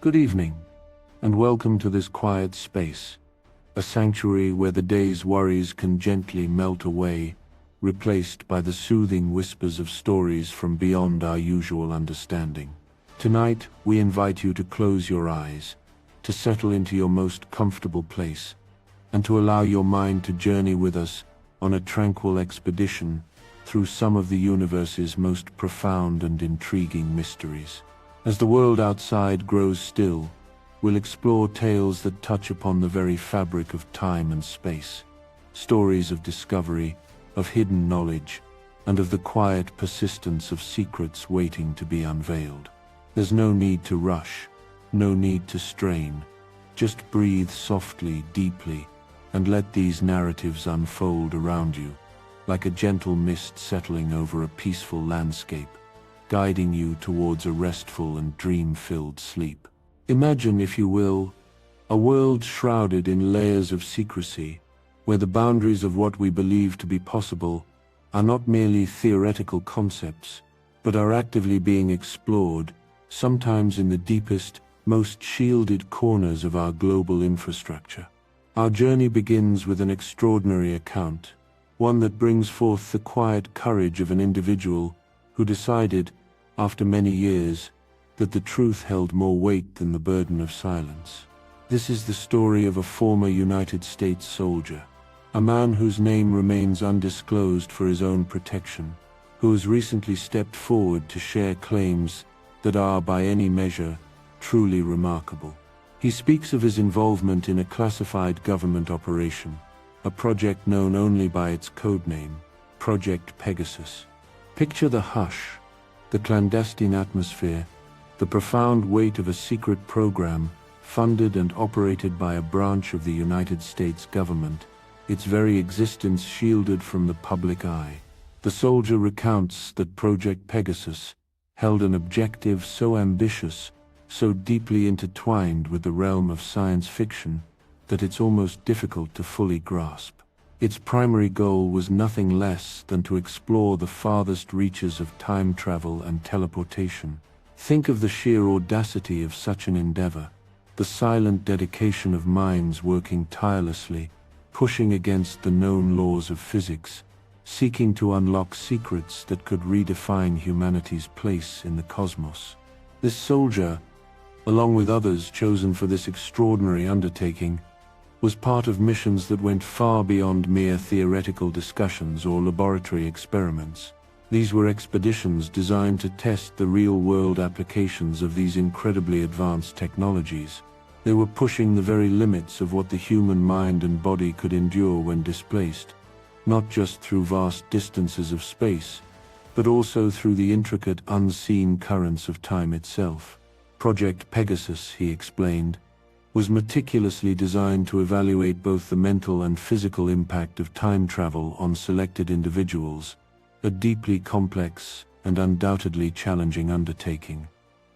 Good evening, and welcome to this quiet space, a sanctuary where the day's worries can gently melt away, replaced by the soothing whispers of stories from beyond our usual understanding. Tonight, we invite you to close your eyes, to settle into your most comfortable place, and to allow your mind to journey with us on a tranquil expedition through some of the universe's most profound and intriguing mysteries. As the world outside grows still, we'll explore tales that touch upon the very fabric of time and space, stories of discovery, of hidden knowledge, and of the quiet persistence of secrets waiting to be unveiled. There's no need to rush, no need to strain. Just breathe softly, deeply, and let these narratives unfold around you, like a gentle mist settling over a peaceful landscape, guiding you towards a restful and dream-filled sleep. Imagine, if you will, a world shrouded in layers of secrecy, where the boundaries of what we believe to be possible are not merely theoretical concepts, but are actively being explored, sometimes in the deepest, most shielded corners of our global infrastructure. Our journey begins with an extraordinary account, one that brings forth the quiet courage of an individual who decided, after many years, that the truth held more weight than the burden of silence. This is the story of a former United States soldier, a man whose name remains undisclosed for his own protection, who has recently stepped forward to share claims that are, by any measure, truly remarkable. He speaks of his involvement in a classified government operation, a project known only by its codename, Project Pegasus. Picture the hush, the clandestine atmosphere, the profound weight of a secret program funded and operated by a branch of the United States government, its very existence shielded from the public eye. The soldier recounts that Project Pegasus held an objective so ambitious, so deeply intertwined with the realm of science fiction, that it's almost difficult to fully grasp. Its primary goal was nothing less than to explore the farthest reaches of time travel and teleportation. Think of the sheer audacity of such an endeavor, the silent dedication of minds working tirelessly, pushing against the known laws of physics, seeking to unlock secrets that could redefine humanity's place in the cosmos. This soldier, along with others chosen for this extraordinary undertaking, was part of missions that went far beyond mere theoretical discussions or laboratory experiments. These were expeditions designed to test the real-world applications of these incredibly advanced technologies. They were pushing the very limits of what the human mind and body could endure when displaced, not just through vast distances of space, but also through the intricate, unseen currents of time itself. Project Pegasus, he explained, was meticulously designed to evaluate both the mental and physical impact of time travel on selected individuals, a deeply complex and undoubtedly challenging undertaking.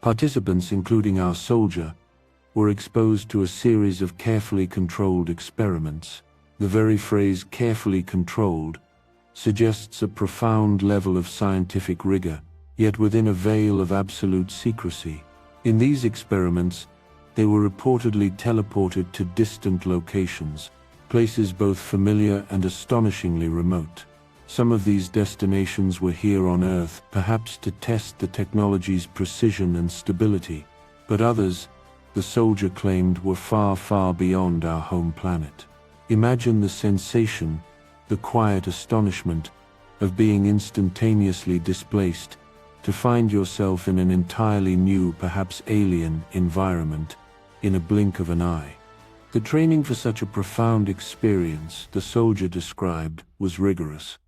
Participants, including our soldier, were exposed to a series of carefully controlled experiments. The very phrase "carefully controlled" suggests a profound level of scientific rigor, yet within a veil of absolute secrecy. In these experiments, they were reportedly teleported to distant locations, places both familiar and astonishingly remote. Some of these destinations were here on Earth, perhaps to test the technology's precision and stability, but others, the soldier claimed, were far, far beyond our home planet. Imagine the sensation, the quiet astonishment, of being instantaneously displaced, to find yourself in an entirely new, perhaps alien, environment, in a blink of an eye. The training for such a profound experience, the soldier described, was rigorous,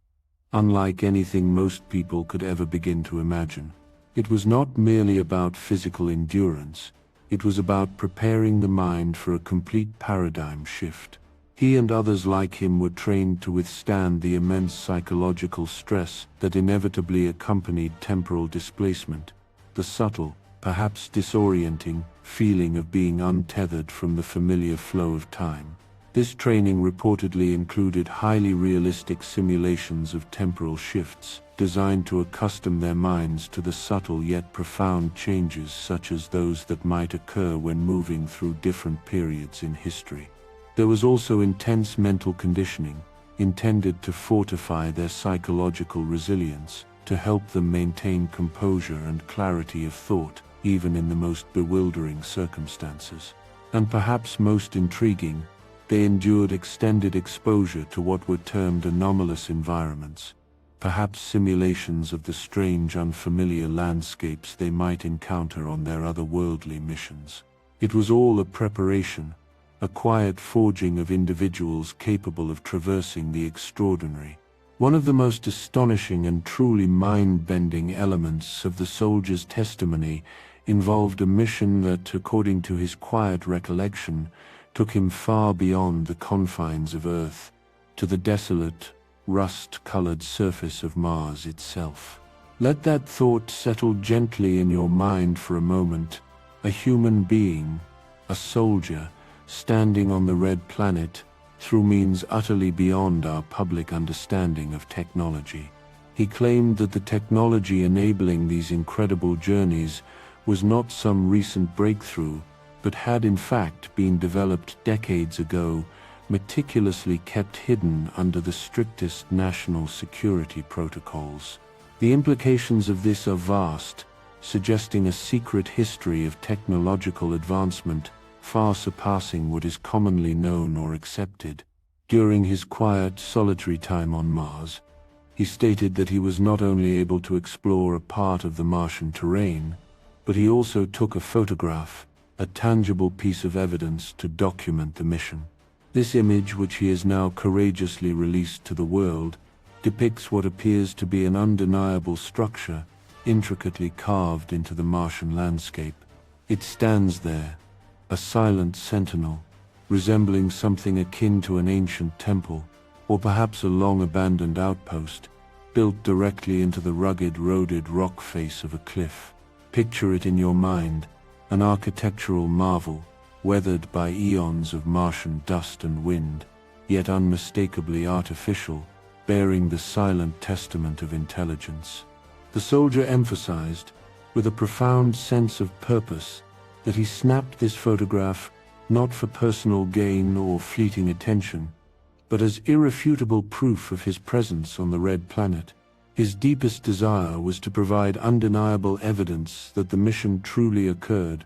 unlike anything most people could ever begin to imagine. It was not merely about physical endurance, it was about preparing the mind for a complete paradigm shift. He and others like him were trained to withstand the immense psychological stress that inevitably accompanied temporal displacement, the subtle, perhaps disorienting, feeling of being untethered from the familiar flow of time. This training reportedly included highly realistic simulations of temporal shifts, designed to accustom their minds to the subtle yet profound changes such as those that might occur when moving through different periods in history. There was also intense mental conditioning, intended to fortify their psychological resilience, to help them maintain composure and clarity of thought, even in the most bewildering circumstances. And perhaps most intriguing, they endured extended exposure to what were termed anomalous environments, perhaps simulations of the strange, unfamiliar landscapes they might encounter on their otherworldly missions. It was all a preparation, a quiet forging of individuals capable of traversing the extraordinary. One of the most astonishing and truly mind-bending elements of the soldier's testimony involved a mission that, according to his quiet recollection, took him far beyond the confines of Earth, to the desolate, rust-colored surface of Mars itself. Let that thought settle gently in your mind for a moment. A human being, a soldier, standing on the red planet, through means utterly beyond our public understanding of technology. He claimed that the technology enabling these incredible journeys was not some recent breakthrough, but had in fact been developed decades ago, meticulously kept hidden under the strictest national security protocols. The implications of this are vast, suggesting a secret history of technological advancement far surpassing what is commonly known or accepted. During his quiet, solitary time on Mars, he stated that he was not only able to explore a part of the Martian terrain, but he also took a photograph, a tangible piece of evidence to document the mission. This image, which he has now courageously released to the world, depicts what appears to be an undeniable structure, intricately carved into the Martian landscape. It stands there, a silent sentinel, resembling something akin to an ancient temple, or perhaps a long-abandoned outpost, built directly into the rugged, eroded rock face of a cliff. Picture it in your mind, an architectural marvel, weathered by eons of Martian dust and wind, yet unmistakably artificial, bearing the silent testament of intelligence. The soldier emphasized, with a profound sense of purpose, that he snapped this photograph not for personal gain or fleeting attention, but as irrefutable proof of his presence on the red planet. His deepest desire was to provide undeniable evidence that the mission truly occurred,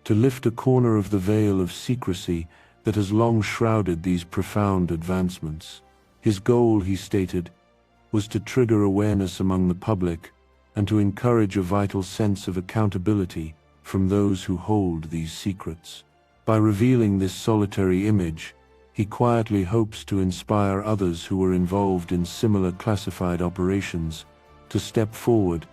to lift a corner of the veil of secrecy that has long shrouded these profound advancements. His goal, he stated, was to trigger awareness among the public and to encourage a vital sense of accountability from those who hold these secrets. By revealing this solitary image, he quietly hopes to inspire others who were involved in similar classified operations to step forward,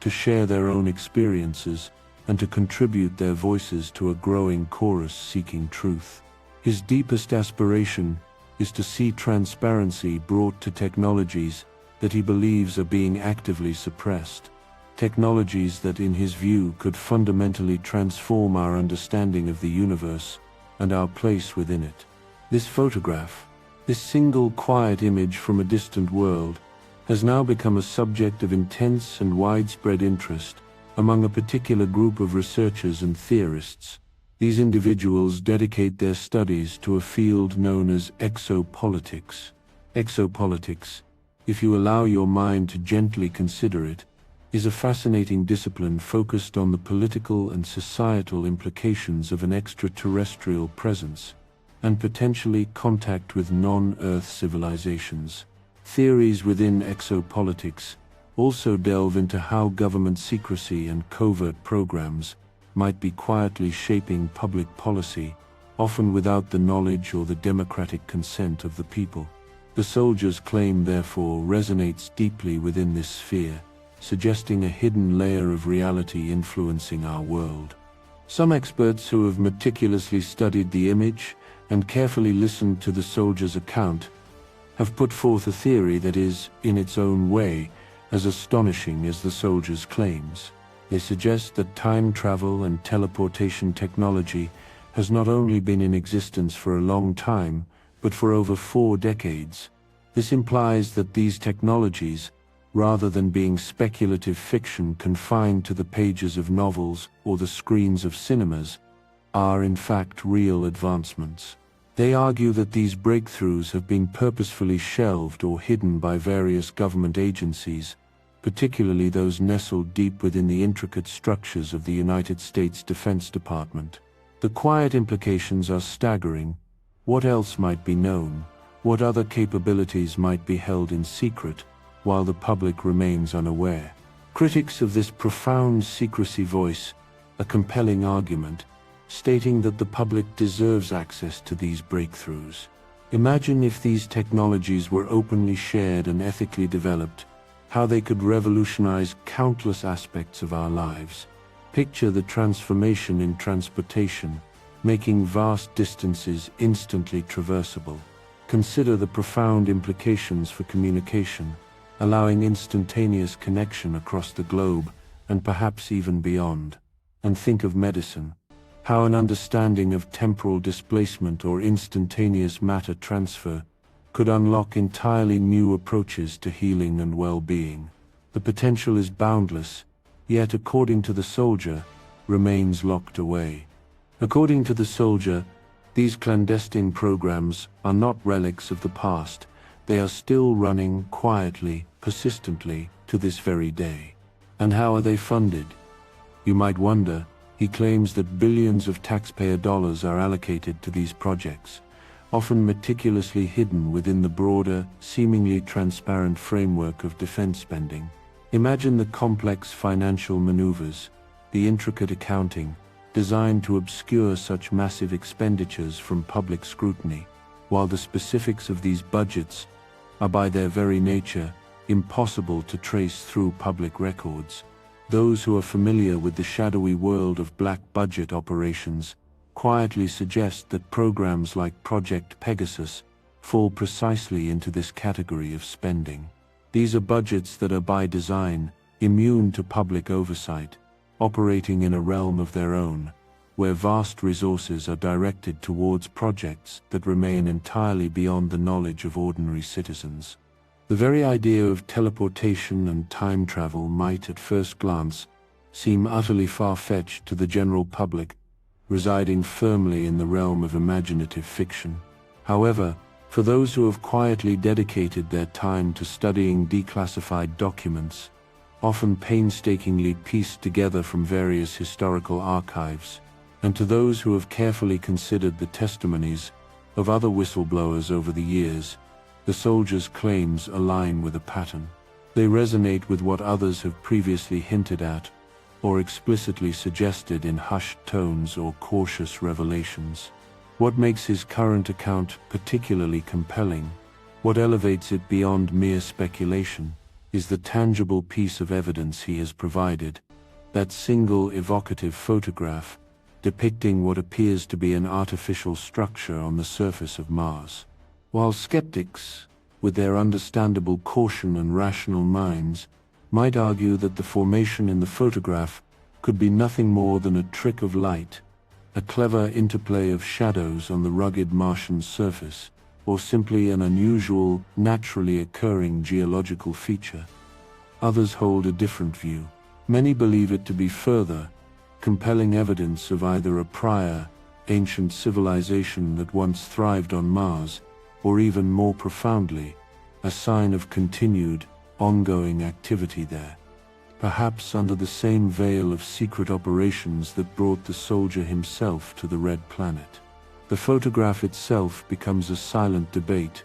to share their own experiences, and to contribute their voices to a growing chorus seeking truth. His deepest aspiration is to see transparency brought to technologies that he believes are being actively suppressed. Technologies that, in his view, could fundamentally transform our understanding of the universe and our place within it. This photograph, this single quiet image from a distant world, has now become a subject of intense and widespread interest among a particular group of researchers and theorists. These individuals dedicate their studies to a field known as exopolitics. Exopolitics, if you allow your mind to gently consider it, is a fascinating discipline focused on the political and societal implications of an extraterrestrial presence and potentially contact with non-Earth civilizations. Theories within exopolitics also delve into how government secrecy and covert programs might be quietly shaping public policy, often without the knowledge or the democratic consent of the people. The soldier's claim, therefore, resonates deeply within this sphere, suggesting a hidden layer of reality influencing our world. Some experts who have meticulously studied the image and carefully listened to the soldier's account have put forth a theory that is, in its own way, as astonishing as the soldier's claims. They suggest that time travel and teleportation technology has not only been in existence for a long time, but for over 4 decades. This implies that these technologies, rather than being speculative fiction confined to the pages of novels or the screens of cinemas, are in fact real advancements. They argue that these breakthroughs have been purposefully shelved or hidden by various government agencies, particularly those nestled deep within the intricate structures of the United States Defense Department. The quiet implications are staggering. What else might be known? What other capabilities might be held in secret, while the public remains unaware? Critics of this profound secrecy voice a compelling argument, stating that the public deserves access to these breakthroughs. Imagine if these technologies were openly shared and ethically developed, how they could revolutionize countless aspects of our lives. Picture the transformation in transportation, making vast distances instantly traversable. Consider the profound implications for communication, allowing instantaneous connection across the globe and perhaps even beyond. And think of medicine. How an understanding of temporal displacement or instantaneous matter transfer could unlock entirely new approaches to healing and well-being. The potential is boundless, yet according to the soldier, remains locked away. According to the soldier, these clandestine programs are not relics of the past. They are still running quietly, persistently, to this very day. And how are they funded? You might wonder. He claims that billions of taxpayer dollars are allocated to these projects, often meticulously hidden within the broader, seemingly transparent framework of defense spending. Imagine the complex financial maneuvers, the intricate accounting, designed to obscure such massive expenditures from public scrutiny, while the specifics of these budgets are by their very nature impossible to trace through public records. Those who are familiar with the shadowy world of black budget operations quietly suggest that programs like Project Pegasus fall precisely into this category of spending. These are budgets that are by design immune to public oversight, operating in a realm of their own, where vast resources are directed towards projects that remain entirely beyond the knowledge of ordinary citizens. The very idea of teleportation and time travel might, at first glance, seem utterly far-fetched to the general public, residing firmly in the realm of imaginative fiction. However, for those who have quietly dedicated their time to studying declassified documents, often painstakingly pieced together from various historical archives, and to those who have carefully considered the testimonies of other whistleblowers over the years, the soldier's claims align with a pattern. They resonate with what others have previously hinted at, or explicitly suggested in hushed tones or cautious revelations. What makes his current account particularly compelling, what elevates it beyond mere speculation, is the tangible piece of evidence he has provided, that single evocative photograph depicting what appears to be an artificial structure on the surface of Mars. While skeptics, with their understandable caution and rational minds, might argue that the formation in the photograph could be nothing more than a trick of light, a clever interplay of shadows on the rugged Martian surface, or simply an unusual, naturally occurring geological feature, others hold a different view. Many believe it to be further, compelling evidence of either a prior, ancient civilization that once thrived on Mars, or even more profoundly, a sign of continued, ongoing activity there, perhaps under the same veil of secret operations that brought the soldier himself to the Red Planet. The photograph itself becomes a silent debate,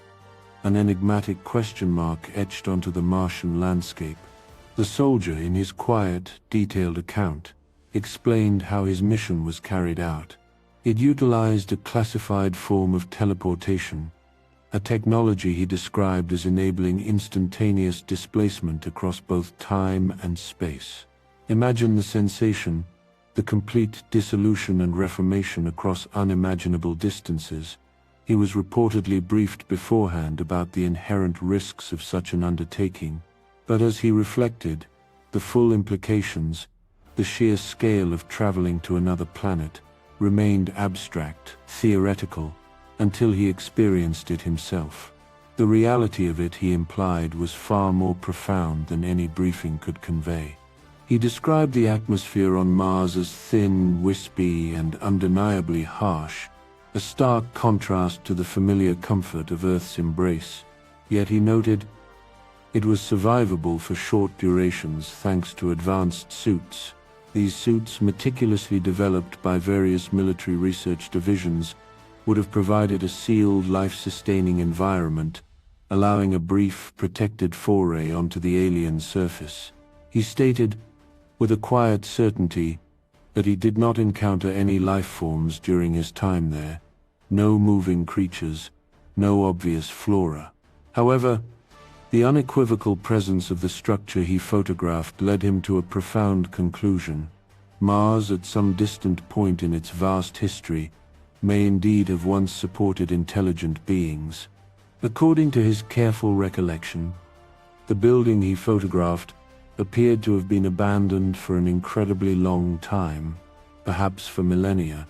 an enigmatic question mark etched onto the Martian landscape. The soldier, in his quiet, detailed account, explained how his mission was carried out. It utilized a classified form of teleportation, a technology he described as enabling instantaneous displacement across both time and space. Imagine the sensation, the complete dissolution and reformation across unimaginable distances. He was reportedly briefed beforehand about the inherent risks of such an undertaking, but as he reflected, the full implications, the sheer scale of traveling to another planet, remained abstract, theoretical, until he experienced it himself. The reality of it, he implied, was far more profound than any briefing could convey. He described the atmosphere on Mars as thin, wispy, and undeniably harsh, a stark contrast to the familiar comfort of Earth's embrace. Yet he noted, it was survivable for short durations thanks to advanced suits. These suits, meticulously developed by various military research divisions, would have provided a sealed, life-sustaining environment, allowing a brief, protected foray onto the alien surface. He stated, with a quiet certainty, that he did not encounter any life forms during his time there, no moving creatures, no obvious flora. However, the unequivocal presence of the structure he photographed led him to a profound conclusion. Mars, at some distant point in its vast history, may indeed have once supported intelligent beings. According to his careful recollection, the building he photographed appeared to have been abandoned for an incredibly long time, perhaps for millennia,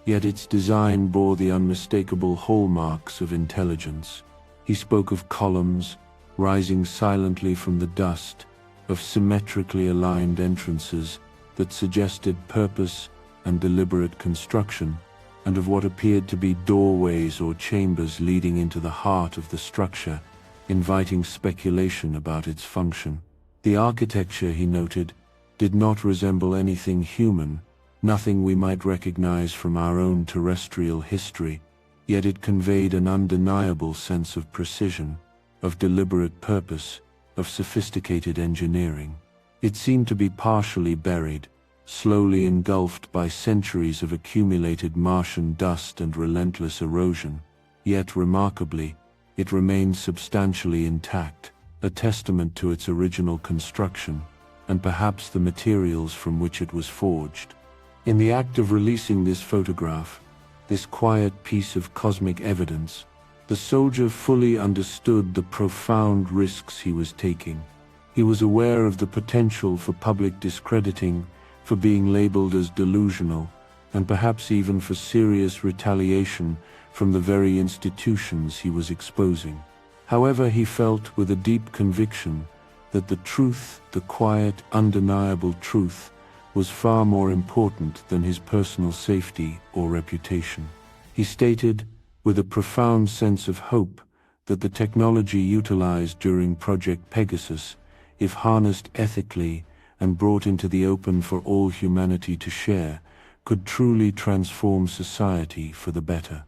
yet its design bore the unmistakable hallmarks of intelligence. He spoke of columns rising silently from the dust, of symmetrically aligned entrances that suggested purpose and deliberate construction, and of what appeared to be doorways or chambers leading into the heart of the structure, inviting speculation about its function. The architecture, he noted, did not resemble anything human, nothing we might recognize from our own terrestrial history, yet it conveyed an undeniable sense of precision, of deliberate purpose, of sophisticated engineering. It seemed to be partially buried, slowly engulfed by centuries of accumulated Martian dust and relentless erosion, yet remarkably, it remained substantially intact, a testament to its original construction, and perhaps the materials from which it was forged. In the act of releasing this photograph, this quiet piece of cosmic evidence, the soldier fully understood the profound risks he was taking. He was aware of the potential for public discrediting, for being labeled as delusional, and perhaps even for serious retaliation from the very institutions he was exposing. However, he felt with a deep conviction that the truth, the quiet, undeniable truth, was far more important than his personal safety or reputation. He stated, with a profound sense of hope, that the technology utilized during Project Pegasus, if harnessed ethically and brought into the open for all humanity to share, could truly transform society for the better.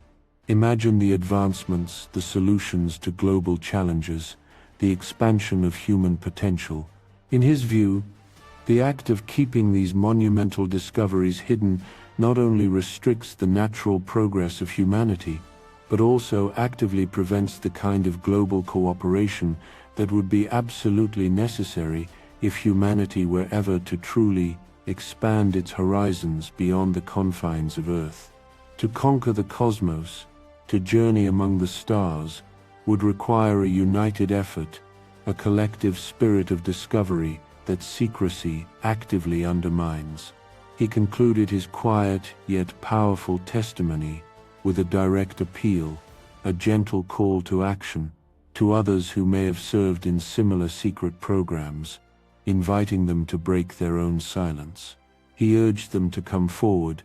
Imagine the advancements, the solutions to global challenges, the expansion of human potential. In his view, the act of keeping these monumental discoveries hidden not only restricts the natural progress of humanity, but also actively prevents the kind of global cooperation that would be absolutely necessary if humanity were ever to truly expand its horizons beyond the confines of Earth. To conquer the cosmos, to journey among the stars, would require a united effort, a collective spirit of discovery that secrecy actively undermines. He concluded his quiet yet powerful testimony with a direct appeal, a gentle call to action, to others who may have served in similar secret programs, inviting them to break their own silence. He urged them to come forward,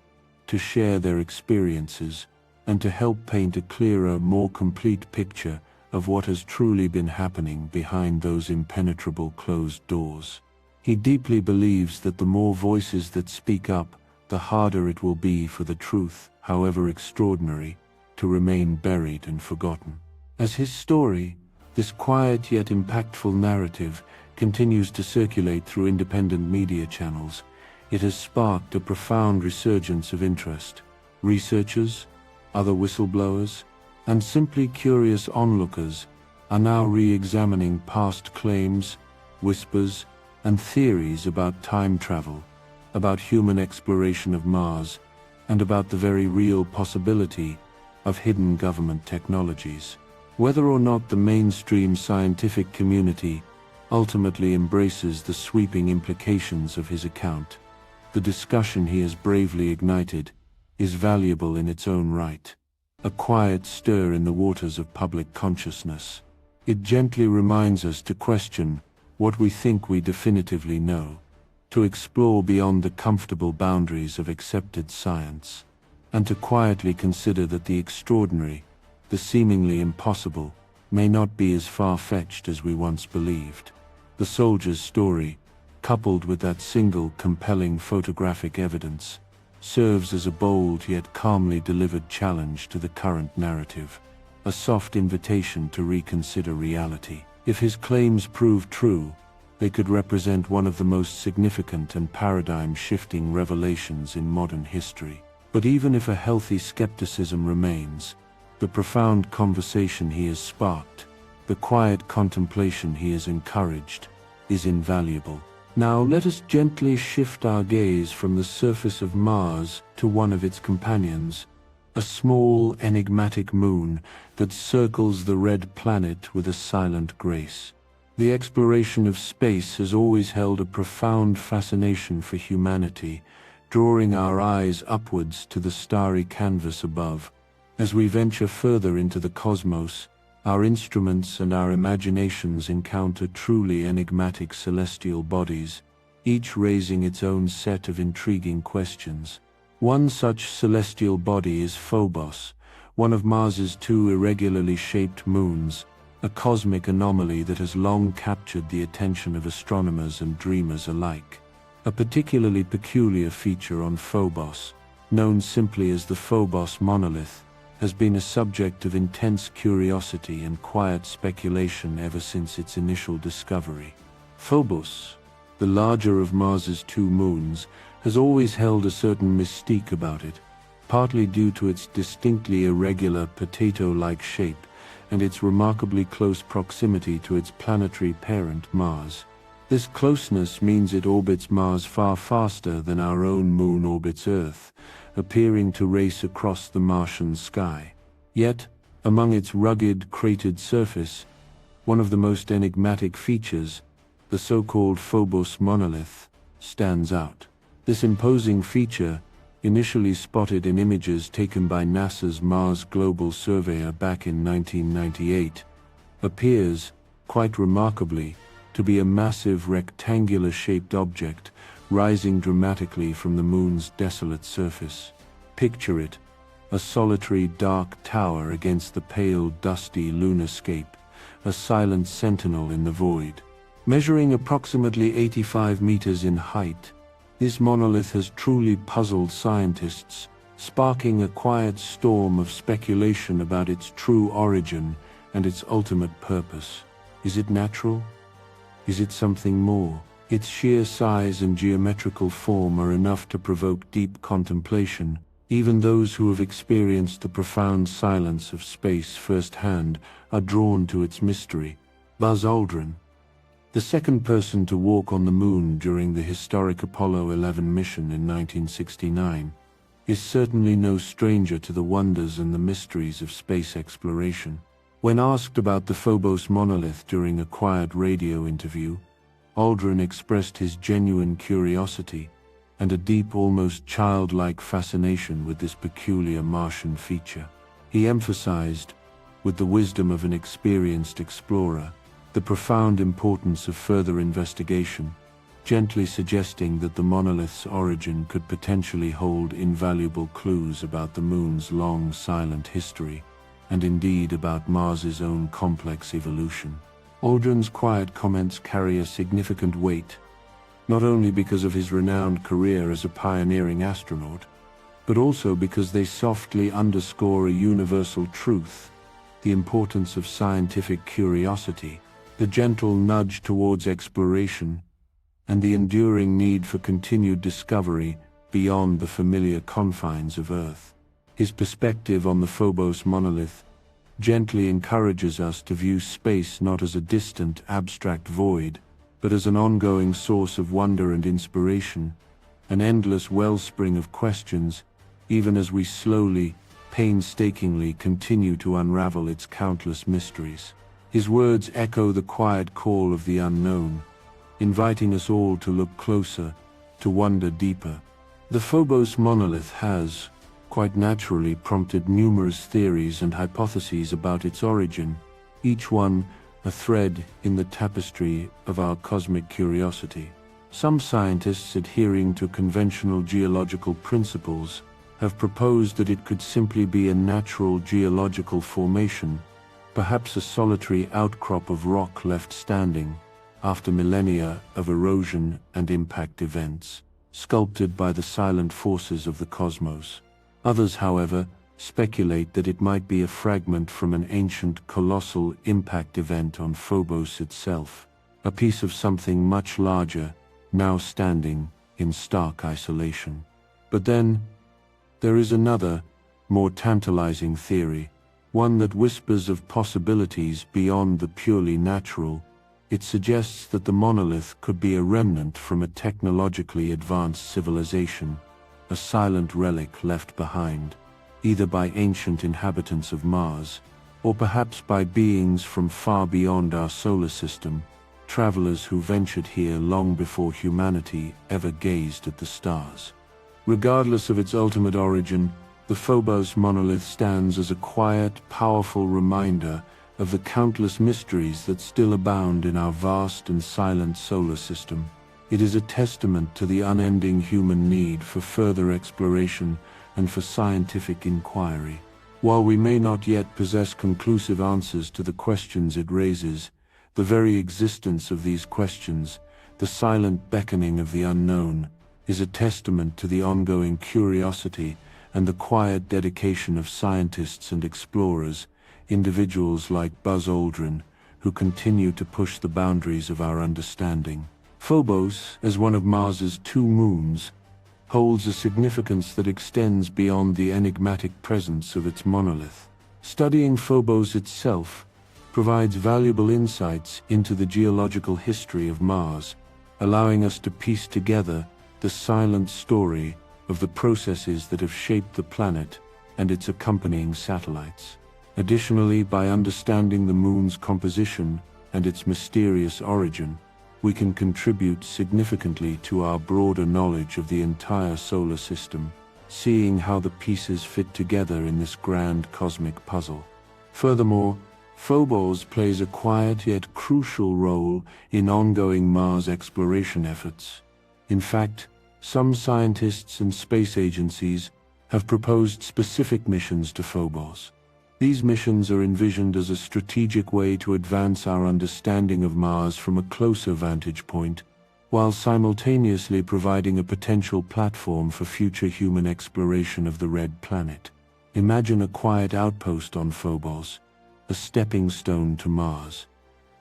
to share their experiences, and to help paint a clearer, more complete picture of what has truly been happening behind those impenetrable closed doors. He deeply believes that the more voices that speak up, the harder it will be for the truth, however extraordinary, to remain buried and forgotten. As his story, this quiet yet impactful narrative, continues to circulate through independent media channels, it has sparked a profound resurgence of interest. Researchers, other whistleblowers, and simply curious onlookers are now re-examining past claims, whispers, and theories about time travel, about human exploration of Mars, and about the very real possibility of hidden government technologies. Whether or not the mainstream scientific community ultimately embraces the sweeping implications of his account, the discussion he has bravely ignited is valuable in its own right, a quiet stir in the waters of public consciousness, It gently reminds us to question what we think we definitively know, to explore beyond the comfortable boundaries of accepted science, and to quietly consider that the extraordinary, the seemingly impossible, may not be as far-fetched as we once believed. The soldier's story, coupled with that single compelling photographic evidence, serves as a bold yet calmly delivered challenge to the current narrative, a soft invitation to reconsider reality. If his claims prove true, they could represent one of the most significant and paradigm-shifting revelations in modern history. But even if a healthy skepticism remains, the profound conversation he has sparked, the quiet contemplation he has encouraged, is invaluable. Now let us gently shift our gaze from the surface of Mars to one of its companions, a small, enigmatic moon that circles the red planet with a silent grace. The exploration of space has always held a profound fascination for humanity, drawing our eyes upwards to the starry canvas above. As we venture further into the cosmos, our instruments and our imaginations encounter truly enigmatic celestial bodies, each raising its own set of intriguing questions. One such celestial body is Phobos, one of Mars's two irregularly shaped moons, a cosmic anomaly that has long captured the attention of astronomers and dreamers alike. A particularly peculiar feature on Phobos, known simply as the Phobos monolith, has been a subject of intense curiosity and quiet speculation ever since its initial discovery. Phobos, the larger of Mars's two moons, has always held a certain mystique about it, partly due to its distinctly irregular potato-like shape and its remarkably close proximity to its planetary parent Mars. This closeness means it orbits Mars far faster than our own moon orbits Earth, appearing to race across the Martian sky. Yet, among its rugged, cratered surface, one of the most enigmatic features, the so-called Phobos monolith, stands out. This imposing feature, initially spotted in images taken by NASA's Mars Global Surveyor back in 1998, appears, quite remarkably, to be a massive rectangular-shaped object rising dramatically from the moon's desolate surface. Picture it, a solitary dark tower against the pale dusty lunarscape, a silent sentinel in the void. Measuring approximately 85 meters in height, this monolith has truly puzzled scientists, sparking a quiet storm of speculation about its true origin and its ultimate purpose. Is it natural? Is it something more? Its sheer size and geometrical form are enough to provoke deep contemplation. Even those who have experienced the profound silence of space firsthand are drawn to its mystery. Buzz Aldrin, the second person to walk on the moon during the historic Apollo 11 mission in 1969, is certainly no stranger to the wonders and the mysteries of space exploration. When asked about the Phobos monolith during a quiet radio interview, Aldrin expressed his genuine curiosity and a deep, almost childlike fascination with this peculiar Martian feature. He emphasized, with the wisdom of an experienced explorer, the profound importance of further investigation, gently suggesting that the monolith's origin could potentially hold invaluable clues about the moon's long silent history, and indeed about Mars's own complex evolution. Aldrin's quiet comments carry a significant weight, not only because of his renowned career as a pioneering astronaut, but also because they softly underscore a universal truth: the importance of scientific curiosity, the gentle nudge towards exploration, and the enduring need for continued discovery beyond the familiar confines of Earth. His perspective on the Phobos monolith gently encourages us to view space not as a distant, abstract void, but as an ongoing source of wonder and inspiration, an endless wellspring of questions, even as we slowly, painstakingly continue to unravel its countless mysteries. His words echo the quiet call of the unknown, inviting us all to look closer, to wonder deeper. The Phobos monolith has, quite naturally, prompted numerous theories and hypotheses about its origin, each one a thread in the tapestry of our cosmic curiosity. Some scientists adhering to conventional geological principles have proposed that it could simply be a natural geological formation, perhaps a solitary outcrop of rock left standing after millennia of erosion and impact events, sculpted by the silent forces of the cosmos. Others, however, speculate that it might be a fragment from an ancient colossal impact event on Phobos itself, a piece of something much larger, now standing in stark isolation. But then, there is another, more tantalizing theory, one that whispers of possibilities beyond the purely natural. It suggests that the monolith could be a remnant from a technologically advanced civilization, a silent relic left behind, either by ancient inhabitants of Mars, or perhaps by beings from far beyond our solar system, travelers who ventured here long before humanity ever gazed at the stars. Regardless of its ultimate origin, the Phobos monolith stands as a quiet, powerful reminder of the countless mysteries that still abound in our vast and silent solar system. It is a testament to the unending human need for further exploration and for scientific inquiry. While we may not yet possess conclusive answers to the questions it raises, the very existence of these questions, the silent beckoning of the unknown, is a testament to the ongoing curiosity and the quiet dedication of scientists and explorers, individuals like Buzz Aldrin, who continue to push the boundaries of our understanding. Phobos, as one of Mars's 2 moons, holds a significance that extends beyond the enigmatic presence of its monolith. Studying Phobos itself provides valuable insights into the geological history of Mars, allowing us to piece together the silent story of the processes that have shaped the planet and its accompanying satellites. Additionally, by understanding the moon's composition and its mysterious origin, we can contribute significantly to our broader knowledge of the entire solar system, seeing how the pieces fit together in this grand cosmic puzzle. Furthermore, Phobos plays a quiet yet crucial role in ongoing Mars exploration efforts. In fact, some scientists and space agencies have proposed specific missions to Phobos. These missions are envisioned as a strategic way to advance our understanding of Mars from a closer vantage point, while simultaneously providing a potential platform for future human exploration of the Red Planet. Imagine a quiet outpost on Phobos, a stepping stone to Mars.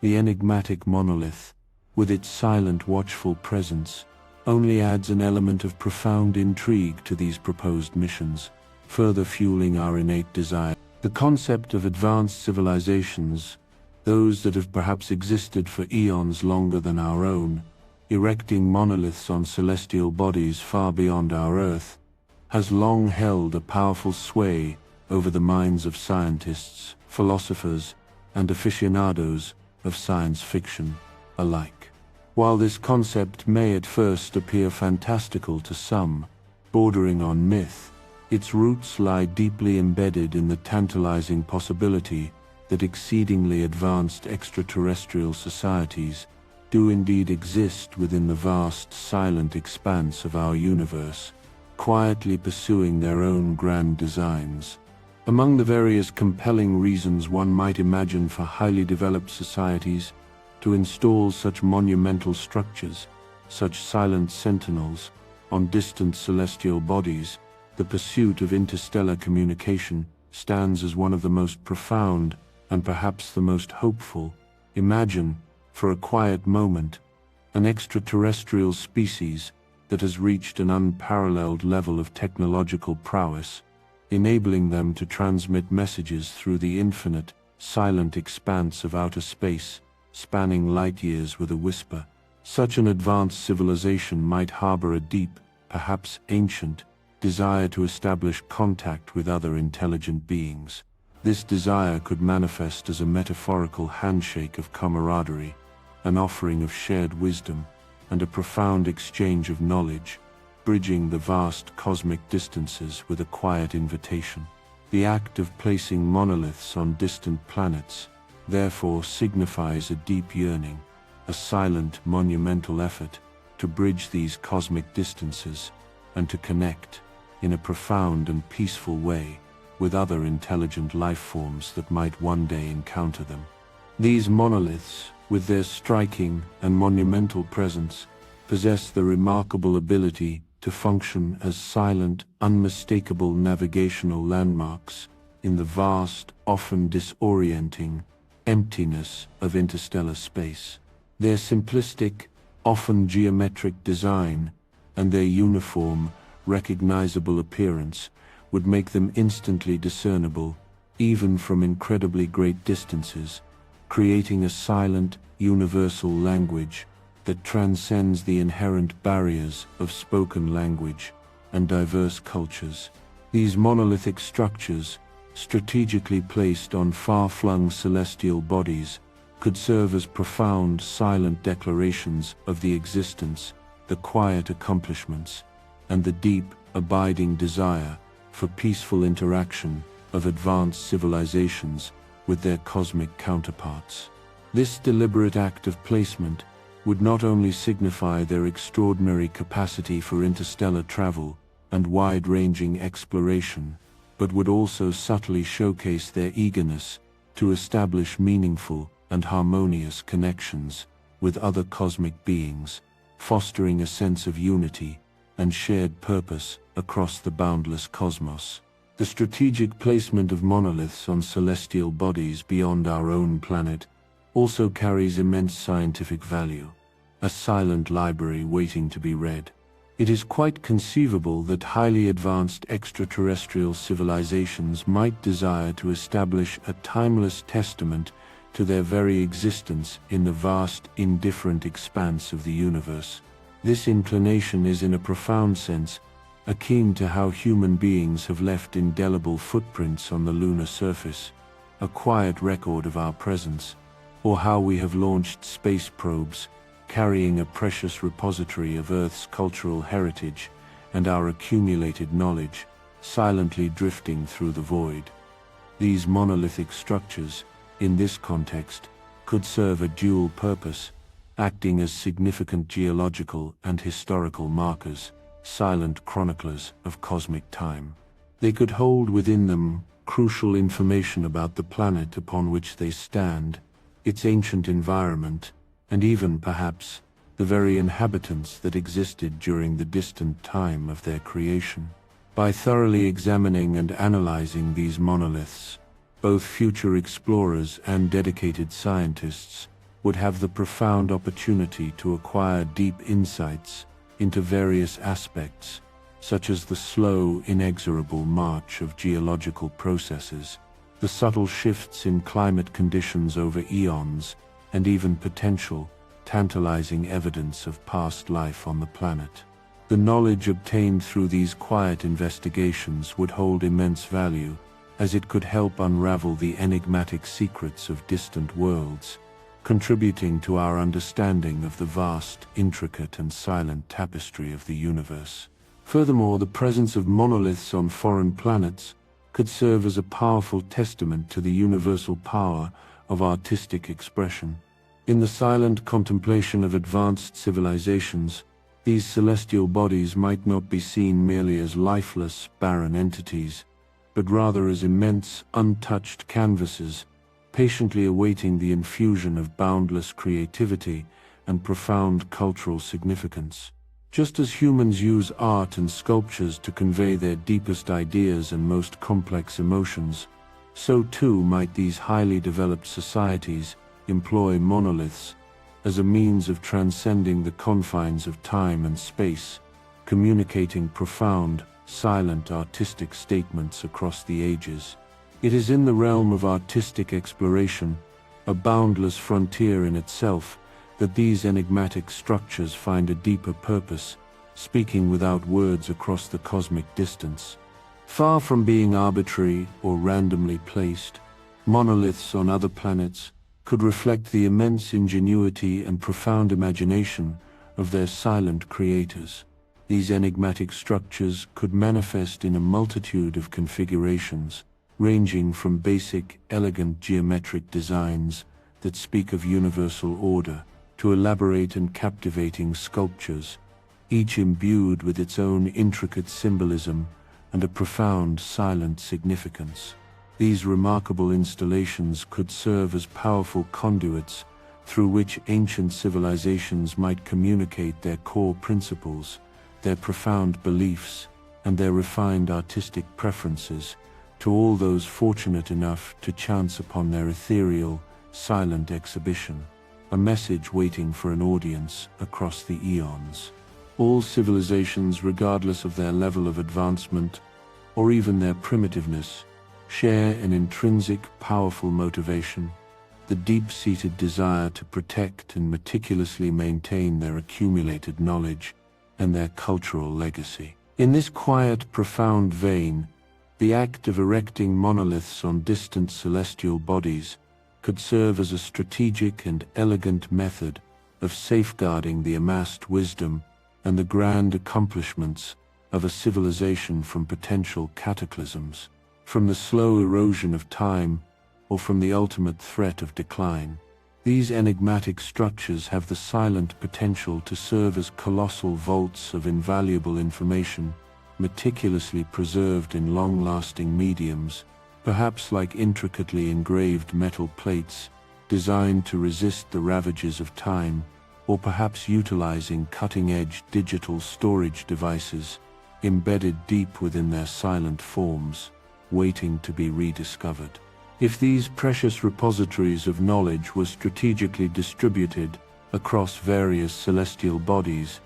The enigmatic monolith, with its silent, watchful presence, only adds an element of profound intrigue to these proposed missions, further fueling our innate desire. The concept of advanced civilizations, those that have perhaps existed for eons longer than our own, erecting monoliths on celestial bodies far beyond our Earth, has long held a powerful sway over the minds of scientists, philosophers, and aficionados of science fiction alike. While this concept may at first appear fantastical to some, bordering on myth, its roots lie deeply embedded in the tantalizing possibility that exceedingly advanced extraterrestrial societies do indeed exist within the vast, silent expanse of our universe, quietly pursuing their own grand designs. Among the various compelling reasons one might imagine for highly developed societies to install such monumental structures, such silent sentinels, on distant celestial bodies, the pursuit of interstellar communication stands as one of the most profound and perhaps the most hopeful. Imagine, for a quiet moment, an extraterrestrial species that has reached an unparalleled level of technological prowess, enabling them to transmit messages through the infinite, silent expanse of outer space, spanning light years with a whisper. Such an advanced civilization might harbor a deep, perhaps ancient, desire to establish contact with other intelligent beings. This desire could manifest as a metaphorical handshake of camaraderie, an offering of shared wisdom, and a profound exchange of knowledge, bridging the vast cosmic distances with a quiet invitation. The act of placing monoliths on distant planets, therefore signifies a deep yearning, a silent, monumental effort to bridge these cosmic distances and to connect, in a profound and peaceful way, with other intelligent life forms that might one day encounter them. These monoliths, with their striking and monumental presence, possess the remarkable ability to function as silent, unmistakable navigational landmarks in the vast, often disorienting, emptiness of interstellar space. Their simplistic, often geometric design, and their uniform, recognizable appearance would make them instantly discernible, even from incredibly great distances, creating a silent, universal language that transcends the inherent barriers of spoken language and diverse cultures. These monolithic structures, strategically placed on far-flung celestial bodies, could serve as profound, silent declarations of the existence, the quiet accomplishments, and the deep, abiding desire for peaceful interaction of advanced civilizations with their cosmic counterparts. This deliberate act of placement would not only signify their extraordinary capacity for interstellar travel and wide-ranging exploration, but would also subtly showcase their eagerness to establish meaningful and harmonious connections with other cosmic beings, fostering a sense of unity and shared purpose across the boundless cosmos. The strategic placement of monoliths on celestial bodies beyond our own planet also carries immense scientific value, a silent library waiting to be read. It is quite conceivable that highly advanced extraterrestrial civilizations might desire to establish a timeless testament to their very existence in the vast, indifferent expanse of the universe. This inclination is, in a profound sense, akin to how human beings have left indelible footprints on the lunar surface, a quiet record of our presence, or how we have launched space probes, carrying a precious repository of Earth's cultural heritage and our accumulated knowledge, silently drifting through the void. These monolithic structures, in this context, could serve a dual purpose, acting as significant geological and historical markers, silent chroniclers of cosmic time. They could hold within them crucial information about the planet upon which they stand, its ancient environment, and even, perhaps, the very inhabitants that existed during the distant time of their creation. By thoroughly examining and analyzing these monoliths, both future explorers and dedicated scientists would have the profound opportunity to acquire deep insights into various aspects, such as the slow, inexorable march of geological processes, the subtle shifts in climate conditions over eons, and even potential, tantalizing evidence of past life on the planet. The knowledge obtained through these quiet investigations would hold immense value, as it could help unravel the enigmatic secrets of distant worlds, contributing to our understanding of the vast, intricate, and silent tapestry of the universe. Furthermore, the presence of monoliths on foreign planets could serve as a powerful testament to the universal power of artistic expression. In the silent contemplation of advanced civilizations, these celestial bodies might not be seen merely as lifeless, barren entities, but rather as immense, untouched canvases, patiently awaiting the infusion of boundless creativity and profound cultural significance. Just as humans use art and sculptures to convey their deepest ideas and most complex emotions, so too might these highly developed societies employ monoliths as a means of transcending the confines of time and space, communicating profound, silent artistic statements across the ages. It is in the realm of artistic exploration, a boundless frontier in itself, that these enigmatic structures find a deeper purpose, speaking without words across the cosmic distance. Far from being arbitrary or randomly placed, monoliths on other planets could reflect the immense ingenuity and profound imagination of their silent creators. These enigmatic structures could manifest in a multitude of configurations, ranging from basic, elegant geometric designs that speak of universal order to elaborate and captivating sculptures, each imbued with its own intricate symbolism and a profound silent significance. These remarkable installations could serve as powerful conduits through which ancient civilizations might communicate their core principles, their profound beliefs, and their refined artistic preferences to all those fortunate enough to chance upon their ethereal, silent exhibition, a message waiting for an audience across the eons. All civilizations, regardless of their level of advancement or even their primitiveness, share an intrinsic, powerful motivation, the deep-seated desire to protect and meticulously maintain their accumulated knowledge and their cultural legacy. In this quiet, profound vein, the act of erecting monoliths on distant celestial bodies could serve as a strategic and elegant method of safeguarding the amassed wisdom and the grand accomplishments of a civilization from potential cataclysms, from the slow erosion of time, or from the ultimate threat of decline. These enigmatic structures have the silent potential to serve as colossal vaults of invaluable information, meticulously preserved in long-lasting mediums, perhaps like intricately engraved metal plates, designed to resist the ravages of time, or perhaps utilizing cutting-edge digital storage devices, embedded deep within their silent forms, waiting to be rediscovered. If these precious repositories of knowledge were strategically distributed across various celestial bodies,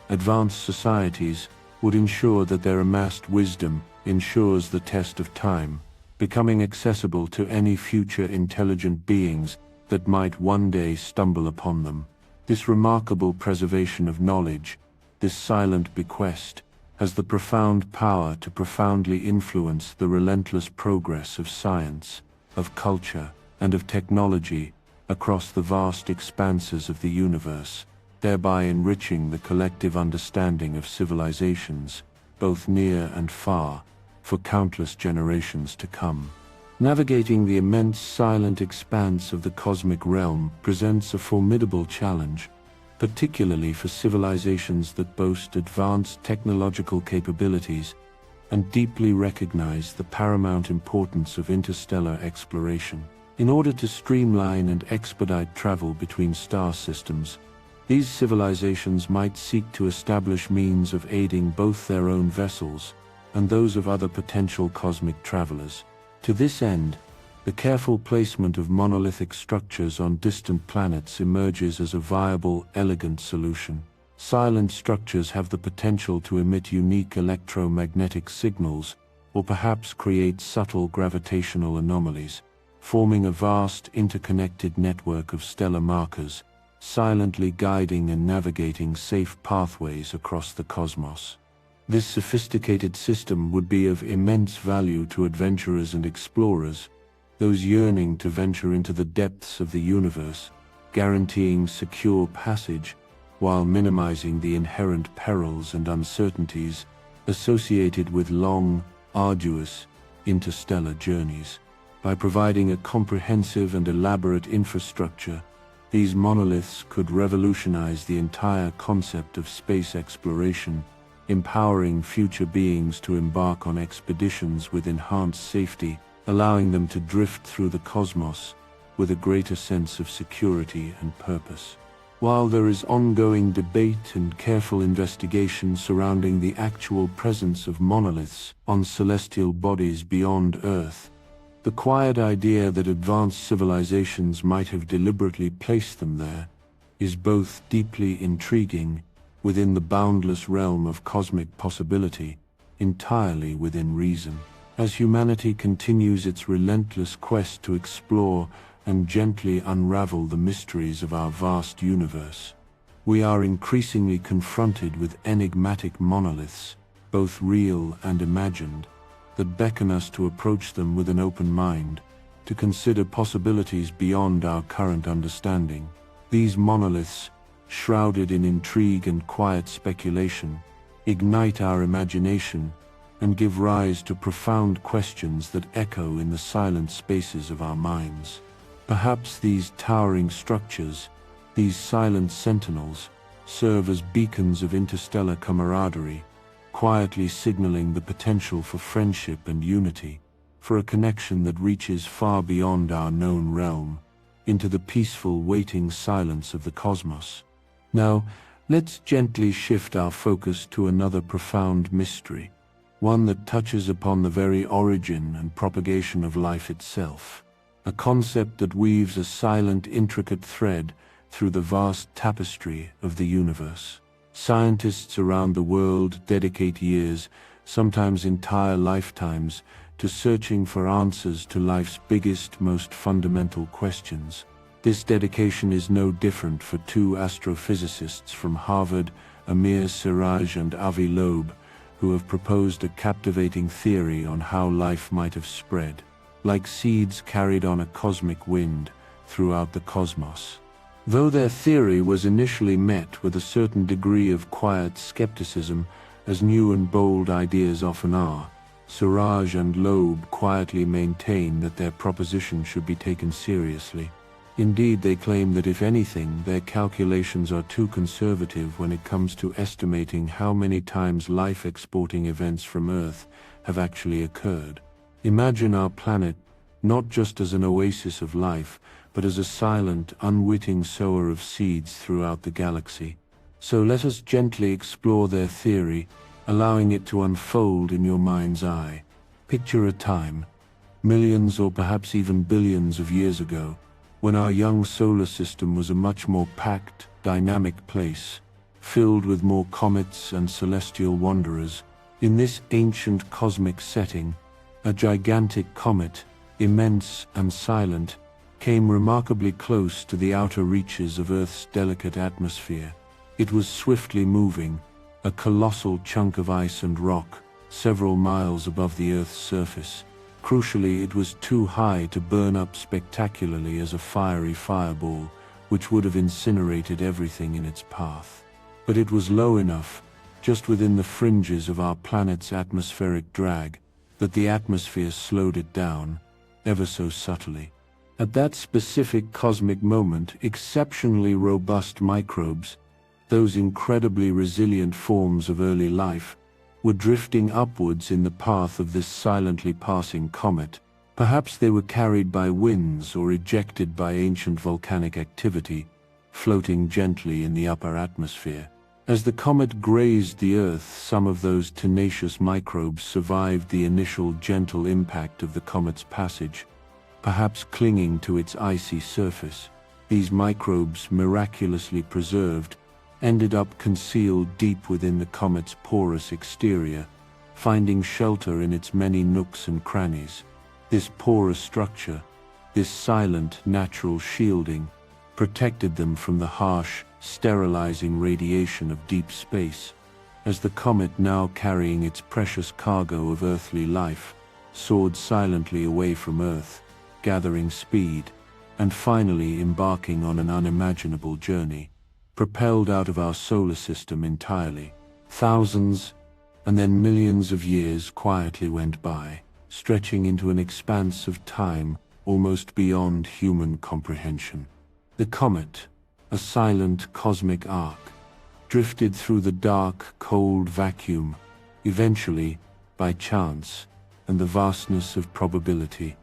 advanced societies would ensure that their amassed wisdom ensures the test of time, becoming accessible to any future intelligent beings that might one day stumble upon them. This remarkable preservation of knowledge, this silent bequest, has the profound power to profoundly influence the relentless progress of science, of culture, and of technology across the vast expanses of the universe, thereby enriching the collective understanding of civilizations, both near and far, for countless generations to come. Navigating the immense silent expanse of the cosmic realm presents a formidable challenge, particularly for civilizations that boast advanced technological capabilities and deeply recognize the paramount importance of interstellar exploration. In order to streamline and expedite travel between star systems, these civilizations might seek to establish means of aiding both their own vessels and those of other potential cosmic travelers. To this end, the careful placement of monolithic structures on distant planets emerges as a viable, elegant solution. Silent structures have the potential to emit unique electromagnetic signals, or perhaps create subtle gravitational anomalies, forming a vast interconnected network of stellar markers, silently guiding and navigating safe pathways across the cosmos. This sophisticated system would be of immense value to adventurers and explorers, those yearning to venture into the depths of the universe, guaranteeing secure passage while minimizing the inherent perils and uncertainties associated with long, arduous, interstellar journeys. By providing a comprehensive and elaborate infrastructure, these monoliths could revolutionize the entire concept of space exploration, empowering future beings to embark on expeditions with enhanced safety, allowing them to drift through the cosmos with a greater sense of security and purpose. While there is ongoing debate and careful investigation surrounding the actual presence of monoliths on celestial bodies beyond Earth, the quiet idea that advanced civilizations might have deliberately placed them there is both deeply intriguing within the boundless realm of cosmic possibility, entirely within reason. As humanity continues its relentless quest to explore and gently unravel the mysteries of our vast universe, we are increasingly confronted with enigmatic monoliths, both real and imagined, that beckon us to approach them with an open mind, to consider possibilities beyond our current understanding. These monoliths, shrouded in intrigue and quiet speculation, ignite our imagination and give rise to profound questions that echo in the silent spaces of our minds. Perhaps these towering structures, these silent sentinels, serve as beacons of interstellar camaraderie, quietly signaling the potential for friendship and unity, for a connection that reaches far beyond our known realm, into the peaceful waiting silence of the cosmos. Now, let's gently shift our focus to another profound mystery, one that touches upon the very origin and propagation of life itself, a concept that weaves a silent, intricate thread through the vast tapestry of the universe. Scientists around the world dedicate years, sometimes entire lifetimes, to searching for answers to life's biggest, most fundamental questions. This dedication is no different for two astrophysicists from Harvard, Amir Siraj and Avi Loeb, who have proposed a captivating theory on how life might have spread, like seeds carried on a cosmic wind, throughout the cosmos. Though their theory was initially met with a certain degree of quiet skepticism, as new and bold ideas often are, Siraj and Loeb quietly maintain that their proposition should be taken seriously. Indeed, they claim that if anything, their calculations are too conservative when it comes to estimating how many times life-exporting events from Earth have actually occurred. Imagine our planet not just as an oasis of life, but as a silent, unwitting sower of seeds throughout the galaxy. So let us gently explore their theory, allowing it to unfold in your mind's eye. Picture a time, millions or perhaps even billions of years ago, when our young solar system was a much more packed, dynamic place, filled with more comets and celestial wanderers. In this ancient cosmic setting, a gigantic comet, immense and silent, came remarkably close to the outer reaches of Earth's delicate atmosphere. It was swiftly moving, a colossal chunk of ice and rock, several miles above the Earth's surface. Crucially, it was too high to burn up spectacularly as a fiery fireball, which would have incinerated everything in its path. But it was low enough, just within the fringes of our planet's atmospheric drag, that the atmosphere slowed it down, ever so subtly. At that specific cosmic moment, exceptionally robust microbes, those incredibly resilient forms of early life, were drifting upwards in the path of this silently passing comet. Perhaps they were carried by winds or ejected by ancient volcanic activity, floating gently in the upper atmosphere. As the comet grazed the Earth, some of those tenacious microbes survived the initial gentle impact of the comet's passage, perhaps clinging to its icy surface. These microbes, miraculously preserved, ended up concealed deep within the comet's porous exterior, finding shelter in its many nooks and crannies. This porous structure, this silent, natural shielding, protected them from the harsh, sterilizing radiation of deep space. As the comet, now carrying its precious cargo of earthly life, soared silently away from Earth, gathering speed, and finally embarking on an unimaginable journey, propelled out of our solar system entirely. Thousands, and then millions of years quietly went by, stretching into an expanse of time almost beyond human comprehension. The comet, a silent cosmic arc, drifted through the dark, cold vacuum, eventually, by chance and the vastness of probability,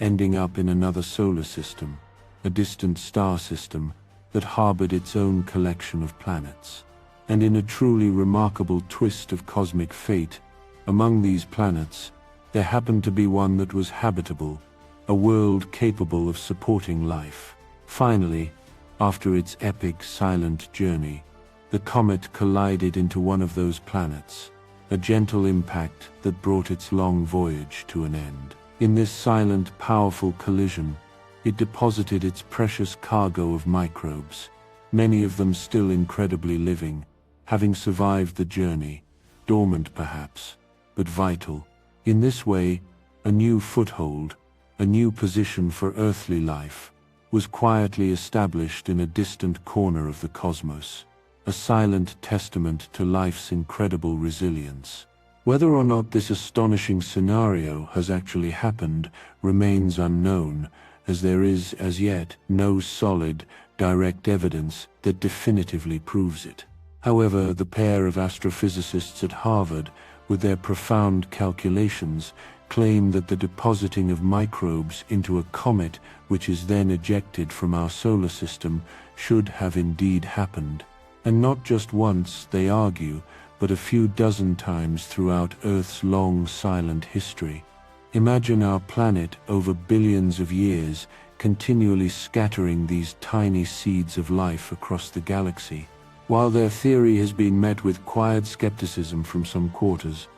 ending up in another solar system, a distant star system that harbored its own collection of planets. And in a truly remarkable twist of cosmic fate, among these planets, there happened to be one that was habitable, a world capable of supporting life. Finally, after its epic silent journey, the comet collided into one of those planets, a gentle impact that brought its long voyage to an end. In this silent, powerful collision, it deposited its precious cargo of microbes, many of them still incredibly living, having survived the journey, dormant perhaps, but vital. In this way, a new foothold, a new position for earthly life, was quietly established in a distant corner of the cosmos, a silent testament to life's incredible resilience. Whether or not this astonishing scenario has actually happened remains unknown, as there is, as yet, no solid, direct evidence that definitively proves it. However, the pair of astrophysicists at Harvard, with their profound calculations, claim that the depositing of microbes into a comet which is then ejected from our solar system should have indeed happened. And not just once, they argue, but a few dozen times throughout Earth's long silent history. Imagine our planet over billions of years continually scattering these tiny seeds of life across the galaxy. While their theory has been met with quiet skepticism from some quarters,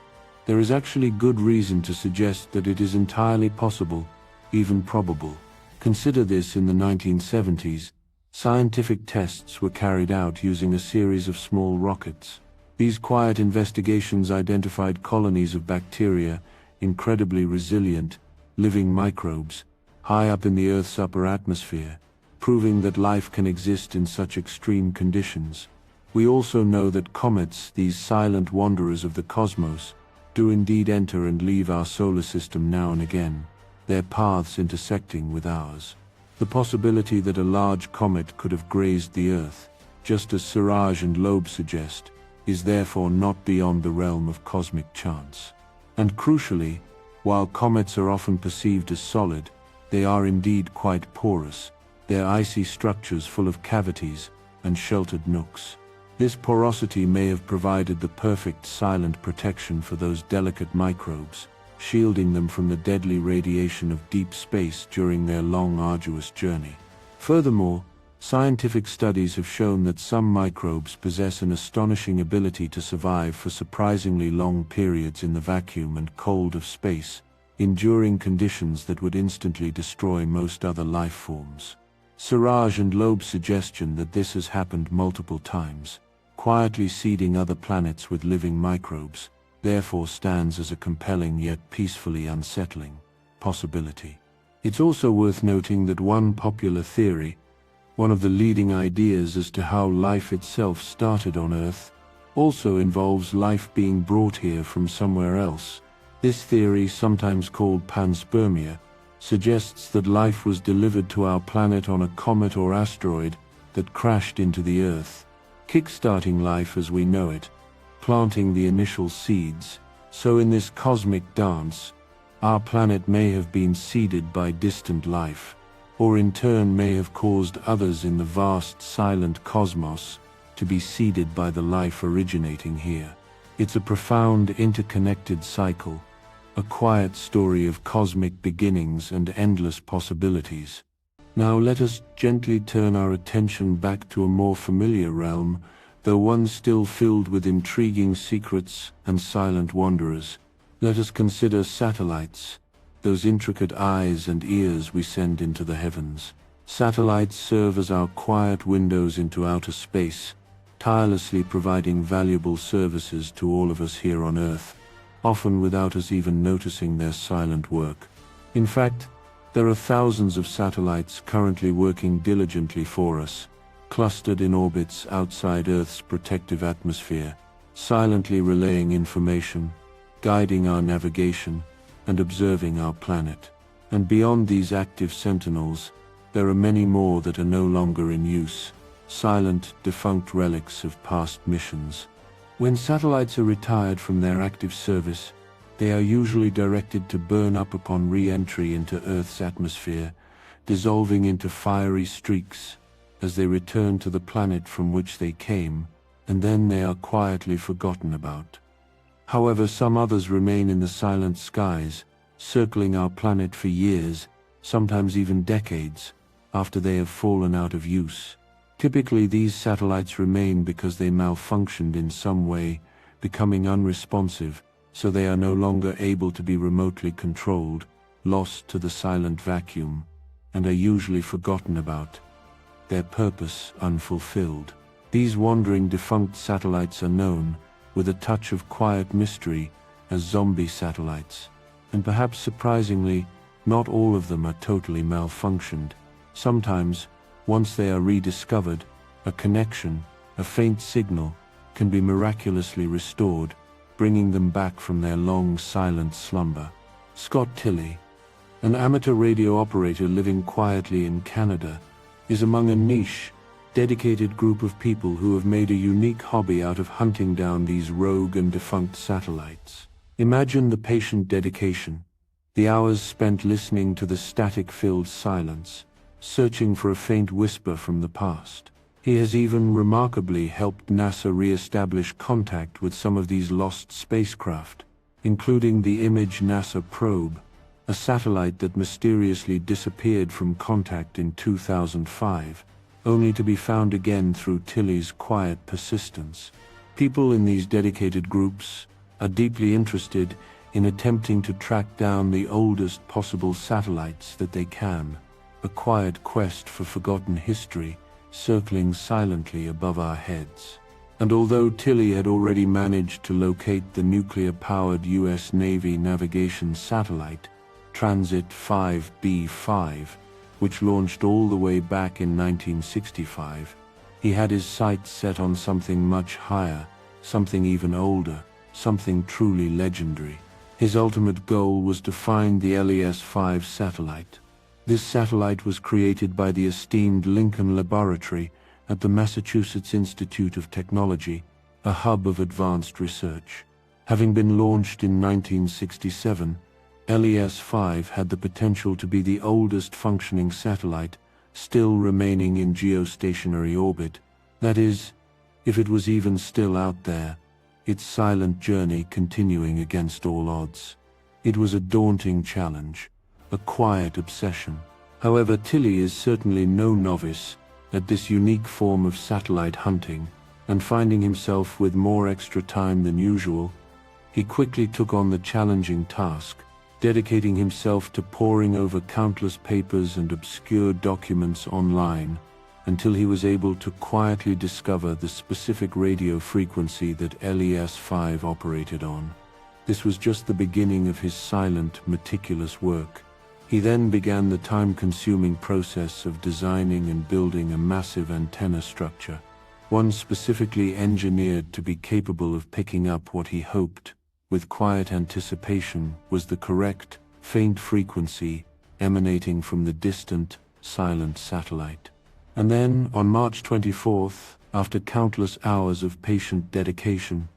there is actually good reason to suggest that it is entirely possible, even probable. Consider this: in the 1970s, scientific tests were carried out using a series of small rockets. These quiet investigations identified colonies of bacteria, incredibly resilient, living microbes, high up in the Earth's upper atmosphere, proving that life can exist in such extreme conditions. We also know that comets, these silent wanderers of the cosmos, do indeed enter and leave our solar system now and again, their paths intersecting with ours. The possibility that a large comet could have grazed the Earth, just as Siraj and Loeb suggest, is therefore not beyond the realm of cosmic chance. And crucially, while comets are often perceived as solid, they are indeed quite porous, their icy structures full of cavities and sheltered nooks. This porosity may have provided the perfect silent protection for those delicate microbes, shielding them from the deadly radiation of deep space during their long, arduous journey. Furthermore, scientific studies have shown that some microbes possess an astonishing ability to survive for surprisingly long periods in the vacuum and cold of space, enduring conditions that would instantly destroy most other life forms. Siraj and Loeb's suggestion that this has happened multiple times, quietly seeding other planets with living microbes, therefore stands as a compelling yet peacefully unsettling possibility. It's also worth noting that one popular theory, one of the leading ideas as to how life itself started on Earth, also involves life being brought here from somewhere else. This theory, sometimes called panspermia, suggests that life was delivered to our planet on a comet or asteroid that crashed into the Earth, kickstarting life as we know it, planting the initial seeds. So in this cosmic dance, our planet may have been seeded by distant life, or in turn may have caused others in the vast silent cosmos to be seeded by the life originating here. It's a profound interconnected cycle, a quiet story of cosmic beginnings and endless possibilities. Now let us gently turn our attention back to a more familiar realm, though one still filled with intriguing secrets and silent wanderers. Let us consider satellites, those intricate eyes and ears we send into the heavens. Satellites serve as our quiet windows into outer space, tirelessly providing valuable services to all of us here on Earth, often without us even noticing their silent work. In fact, there are thousands of satellites currently working diligently for us, clustered in orbits outside Earth's protective atmosphere, silently relaying information, guiding our navigation, and observing our planet. And beyond these active sentinels, there are many more that are no longer in use, silent, defunct relics of past missions. When satellites are retired from their active service, they are usually directed to burn up upon re-entry into Earth's atmosphere, dissolving into fiery streaks as they return to the planet from which they came, and then they are quietly forgotten about. However, some others remain in the silent skies, circling our planet for years, sometimes even decades, after they have fallen out of use. Typically, these satellites remain because they malfunctioned in some way, becoming unresponsive, so they are no longer able to be remotely controlled, lost to the silent vacuum, and are usually forgotten about, their purpose unfulfilled. These wandering defunct satellites are known, with a touch of quiet mystery, as zombie satellites. And perhaps surprisingly, not all of them are totally malfunctioned. Sometimes, once they are rediscovered, a connection, a faint signal, can be miraculously restored, bringing them back from their long, silent slumber. Scott Tilley, an amateur radio operator living quietly in Canada, is among a niche, dedicated group of people who have made a unique hobby out of hunting down these rogue and defunct satellites. Imagine the patient dedication, the hours spent listening to the static-filled silence, searching for a faint whisper from the past. He has even remarkably helped NASA re-establish contact with some of these lost spacecraft, including the Image NASA probe, a satellite that mysteriously disappeared from contact in 2005, only to be found again through Tilley's quiet persistence. People in these dedicated groups are deeply interested in attempting to track down the oldest possible satellites that they can, a quiet quest for forgotten history circling silently above our heads. And although Tilley had already managed to locate the nuclear-powered U.S. Navy navigation satellite, Transit 5B5, which launched all the way back in 1965, he had his sights set on something much higher, something even older, something truly legendary. His ultimate goal was to find the LES-5 satellite. This satellite was created by the esteemed Lincoln Laboratory at the Massachusetts Institute of Technology, a hub of advanced research. Having been launched in 1967, LES-5 had the potential to be the oldest functioning satellite still remaining in geostationary orbit. That is, if it was even still out there, its silent journey continuing against all odds. It was a daunting challenge, a quiet obsession. However, Tilley is certainly no novice at this unique form of satellite hunting, and finding himself with more extra time than usual, he quickly took on the challenging task, dedicating himself to poring over countless papers and obscure documents online until he was able to quietly discover the specific radio frequency that LES-5 operated on. This was just the beginning of his silent, meticulous work. He then began the time-consuming process of designing and building a massive antenna structure, one specifically engineered to be capable of picking up what he hoped, with quiet anticipation, was the correct, faint frequency emanating from the distant, silent satellite. And then, on March 24th, after countless hours of patient dedication,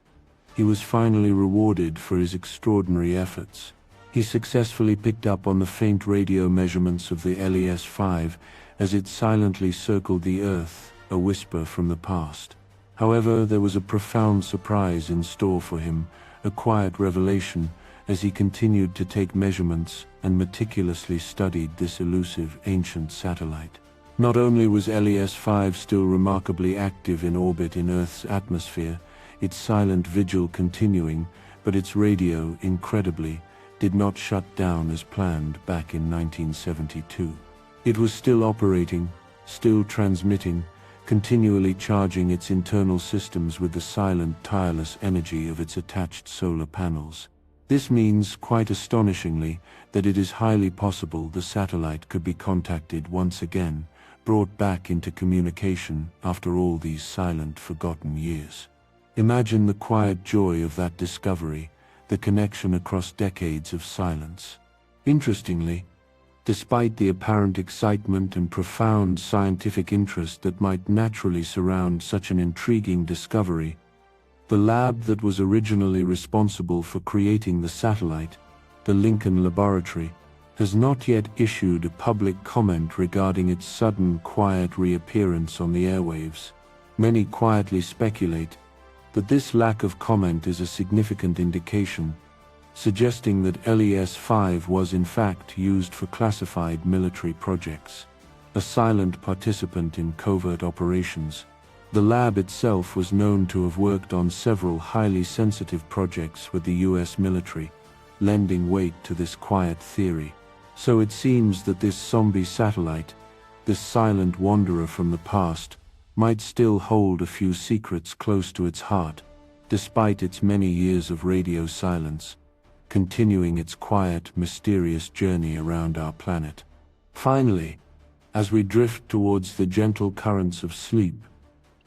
he was finally rewarded for his extraordinary efforts. He successfully picked up on the faint radio measurements of the LES-5 as it silently circled the Earth, a whisper from the past. However, there was a profound surprise in store for him, a quiet revelation, as he continued to take measurements and meticulously studied this elusive ancient satellite. Not only was LES-5 still remarkably active in orbit in Earth's atmosphere, its silent vigil continuing, but its radio, incredibly, did not shut down as planned back in 1972. It was still operating, still transmitting, continually charging its internal systems with the silent, tireless energy of its attached solar panels. This means, quite astonishingly, that it is highly possible the satellite could be contacted once again, brought back into communication after all these silent, forgotten years. Imagine the quiet joy of that discovery, the connection across decades of silence. Interestingly, despite the apparent excitement and profound scientific interest that might naturally surround such an intriguing discovery, the lab that was originally responsible for creating the satellite, the Lincoln Laboratory, has not yet issued a public comment regarding its sudden, quiet reappearance on the airwaves. Many quietly speculate that this lack of comment is a significant indication, suggesting that LES-5 was in fact used for classified military projects, a silent participant in covert operations. The lab itself was known to have worked on several highly sensitive projects with the US military, lending weight to this quiet theory. So it seems that this zombie satellite, this silent wanderer from the past, might still hold a few secrets close to its heart, despite its many years of radio silence, continuing its quiet, mysterious journey around our planet. Finally, as we drift towards the gentle currents of sleep,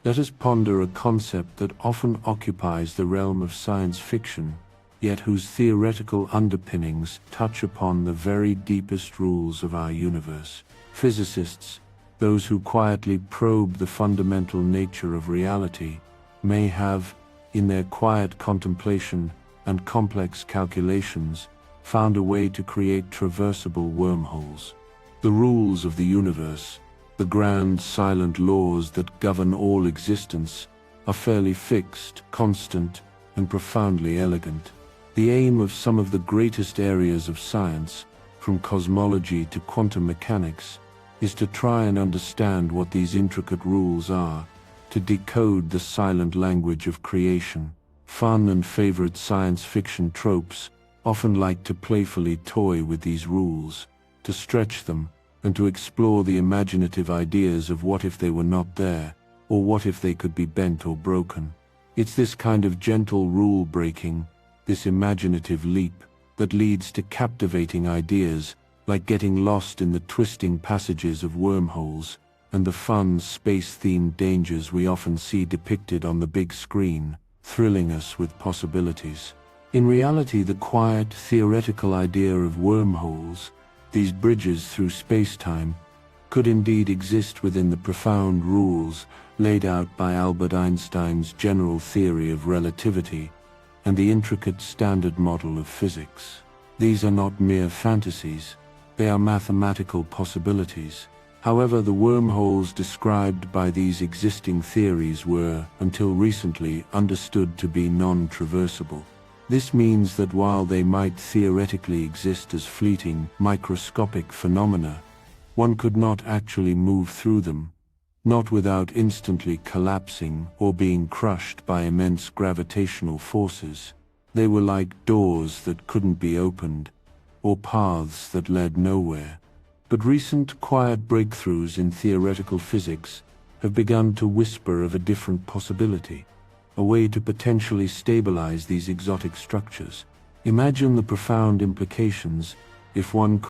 Let us ponder a concept that often occupies the realm of science fiction, yet whose theoretical underpinnings touch upon the very deepest rules of our universe. Physicists, those who quietly probe the fundamental nature of reality, may have, in their quiet contemplation and complex calculations, found a way to create traversable wormholes. The rules of the universe, the grand silent laws that govern all existence, are fairly fixed, constant, and profoundly elegant. The aim of some of the greatest areas of science, from cosmology to quantum mechanics, is to try and understand what these intricate rules are, to decode the silent language of creation. Fun and favorite science fiction tropes often like to playfully toy with these rules, to stretch them, and to explore the imaginative ideas of what if they were not there, or what if they could be bent or broken. It's this kind of gentle rule-breaking, this imaginative leap, that leads to captivating ideas, like getting lost in the twisting passages of wormholes, and the fun space-themed dangers we often see depicted on the big screen, thrilling us with possibilities. In reality, the quiet, theoretical idea of wormholes, these bridges through space-time, could indeed exist within the profound rules laid out by Albert Einstein's general theory of relativity and the intricate standard model of physics. These are not mere fantasies, they are mathematical possibilities. However, the wormholes described by these existing theories were, until recently, understood to be non-traversable. This means that while they might theoretically exist as fleeting, microscopic phenomena, one could not actually move through them, not without instantly collapsing or being crushed by immense gravitational forces. They were like doors that couldn't be opened, or paths that led nowhere. But recent quiet breakthroughs in theoretical physics have begun to whisper of a different possibility, a way to potentially stabilize these exotic structures. Imagine the profound implications if one